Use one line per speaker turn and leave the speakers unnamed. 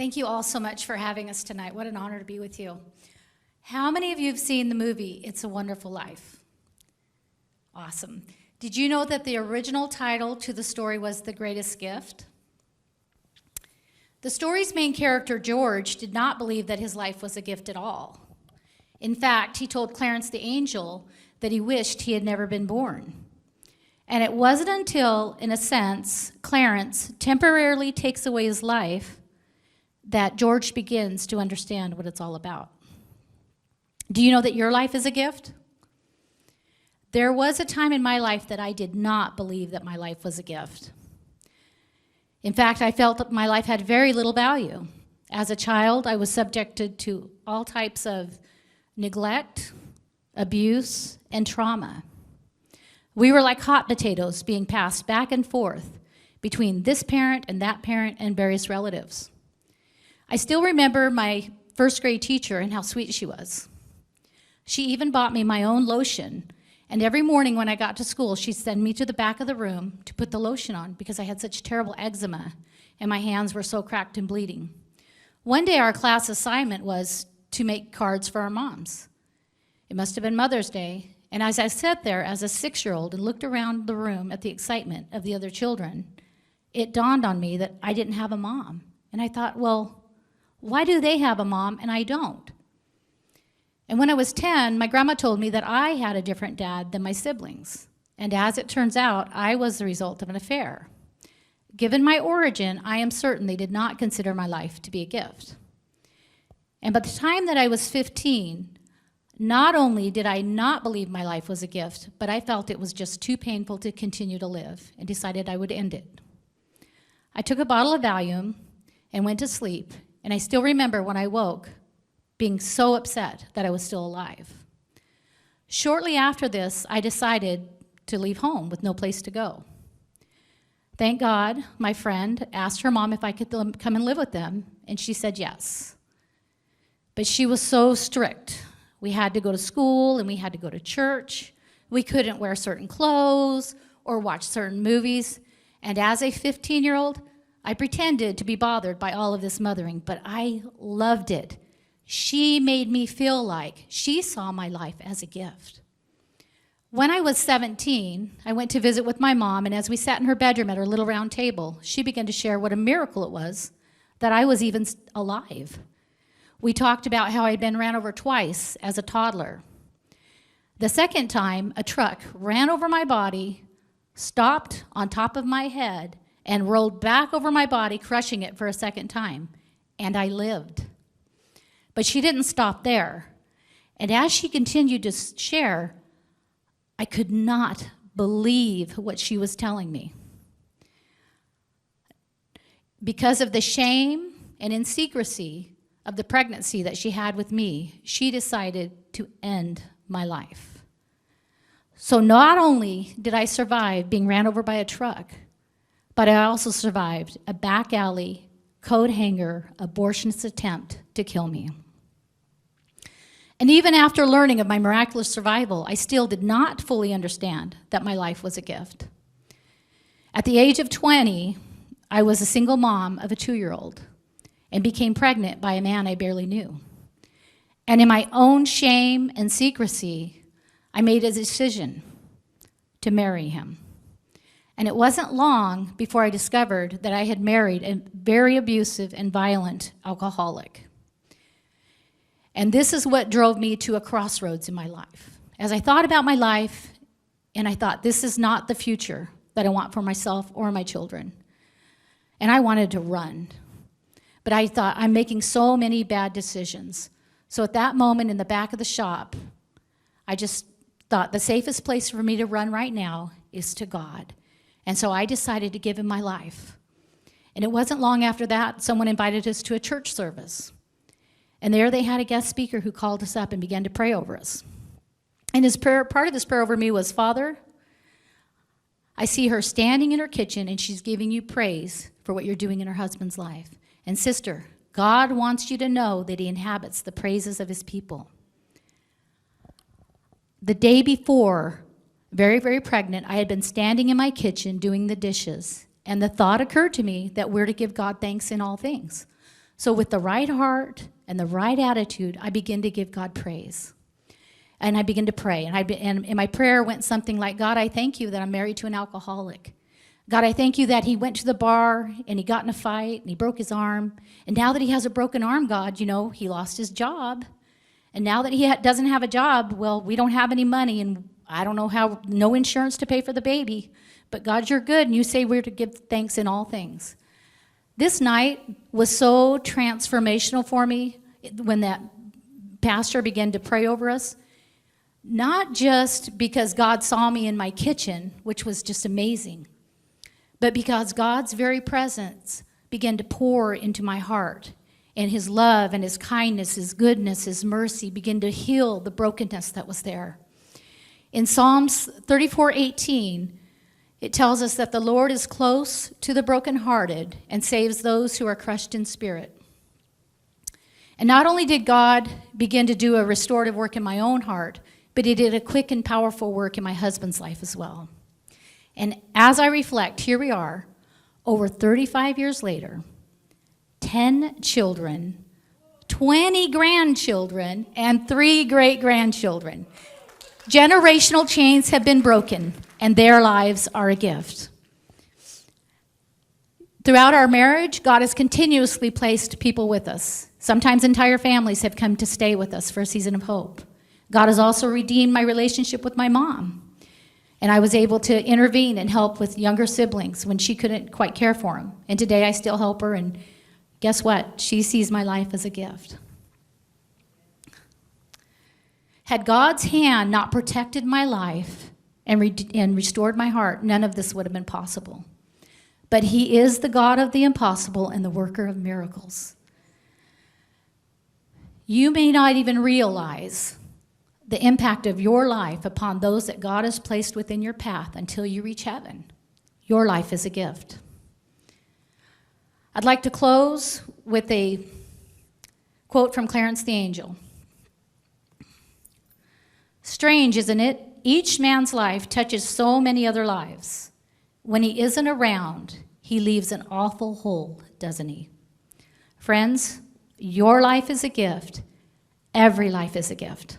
Thank you all so much for having us tonight. What an honor to be with you. How many of you have seen the movie It's a Wonderful Life? Awesome. Did you know that the original title to the story was The Greatest Gift? The story's main character, George, did not believe that his life was a gift at all. In fact, he told Clarence the angel that he wished he had never been born. And it wasn't until, in a sense, Clarence temporarily takes away his life that George begins to understand what it's all about. Do you know that your life is a gift? There was a time in my life that I did not believe that my life was a gift. In fact, I felt that my life had very little value. As a child, I was subjected to all types of neglect, abuse, and trauma. We were like hot potatoes being passed back and forth between this parent and various relatives. I still remember my first grade teacher and how sweet she was. She even bought me my own lotion, and every morning when I got to school, she'd send me to the back of the room to put the lotion on because I had such terrible eczema and my hands were so cracked and bleeding. One day our class assignment was to make cards for our moms. It must have been Mother's Day, and as I sat there as a 6-year-old and looked around the room at the excitement of the other children, it dawned on me that I didn't have a mom. And I thought, well, why do they have a mom and I don't? And when I was 10, my grandma told me that I had a different dad than my siblings. And as it turns out, I was the result of an affair. Given my origin, I am certain they did not consider my life to be a gift. And by the time that I was 15, not only did I not believe my life was a gift, but I felt it was just too painful to continue to live and decided I would end it. I took a bottle of Valium and went to sleep, and I still remember when I woke being so upset that I was still alive. Shortly after this, I decided to leave home with no place to go. Thank God, my friend asked her mom if I could come and live with them, and she said yes. But she was so strict. We had to go to school and we had to go to church. We couldn't wear certain clothes or watch certain movies. And as a 15-year-old, I pretended to be bothered by all of this mothering, but I loved it. She made me feel like she saw my life as a gift. When I was 17, I went to visit with my mom, and as we sat in her bedroom at her little round table, she began to share what a miracle it was that I was even alive. We talked about how I'd been ran over twice as a toddler. The second time, a truck ran over my body, stopped on top of my head, and rolled back over my body, crushing it for a second time, and I lived. But she didn't stop there. And as she continued to share, I could not believe what she was telling me. Because of the shame and in secrecy of the pregnancy that she had with me, she decided to end my life. So not only did I survive being ran over by a truck, but I also survived a back alley, coat hanger, abortionist attempt to kill me. And even after learning of my miraculous survival, I still did not fully understand that my life was a gift. At the age of 20, I was a single mom of a 2-year-old and became pregnant by a man I barely knew. And in my own shame and secrecy, I made a decision to marry him. And it wasn't long before I discovered that I had married a very abusive and violent alcoholic. And this is what drove me to a crossroads in my life. As I thought about my life, and I thought, this is not the future that I want for myself or my children. And I wanted to run. But I thought, I'm making so many bad decisions. So at that moment in the back of the shop, I just thought the safest place for me to run right now is to God. And so I decided to give him my life. And it wasn't long after that, someone invited us to a church service. And there they had a guest speaker who called us up and began to pray over us. And his prayer, part of his prayer over me was, Father, I see her standing in her kitchen and she's giving you praise for what you're doing in her husband's life. And sister, God wants you to know that he inhabits the praises of his people. The day before, very, very pregnant, I had been standing in my kitchen doing the dishes, and the thought occurred to me that we're to give God thanks in all things. So with the right heart and the right attitude, I begin to give God praise. And I begin to pray. And my prayer went something like, God, I thank you that I'm married to an alcoholic. God, I thank you that he went to the bar and he got in a fight and he broke his arm. And now that he has a broken arm, God, he lost his job. And now that he doesn't have a job, well, we don't have any money and I don't know how, no insurance to pay for the baby. But God, you're good and you say we're to give thanks in all things. This night was so transformational for me when that pastor began to pray over us. Not just because God saw me in my kitchen, which was just amazing, but because God's very presence began to pour into my heart, and his love and his kindness, his goodness, his mercy began to heal the brokenness that was there. In Psalms 34:18, it tells us that the Lord is close to the brokenhearted and saves those who are crushed in spirit. And not only did God begin to do a restorative work in my own heart, but he did a quick and powerful work in my husband's life as well. And as I reflect, here we are, over 35 years later, 10 children, 20 grandchildren, and 3 great-grandchildren. Generational chains have been broken, and their lives are a gift. Throughout our marriage, God has continuously placed people with us. Sometimes entire families have come to stay with us for a season of hope. God has also redeemed my relationship with my mom. And I was able to intervene and help with younger siblings when she couldn't quite care for them. And today I still help her, and guess what? She sees my life as a gift. Had God's hand not protected my life and restored my heart, none of this would have been possible. But he is the God of the impossible and the worker of miracles. You may not even realize the impact of your life upon those that God has placed within your path until you reach heaven. Your life is a gift. I'd like to close with a quote from Clarence the Angel. Strange, isn't it? Each man's life touches so many other lives. When he isn't around, he leaves an awful hole, doesn't he? Friends, your life is a gift. Every life is a gift.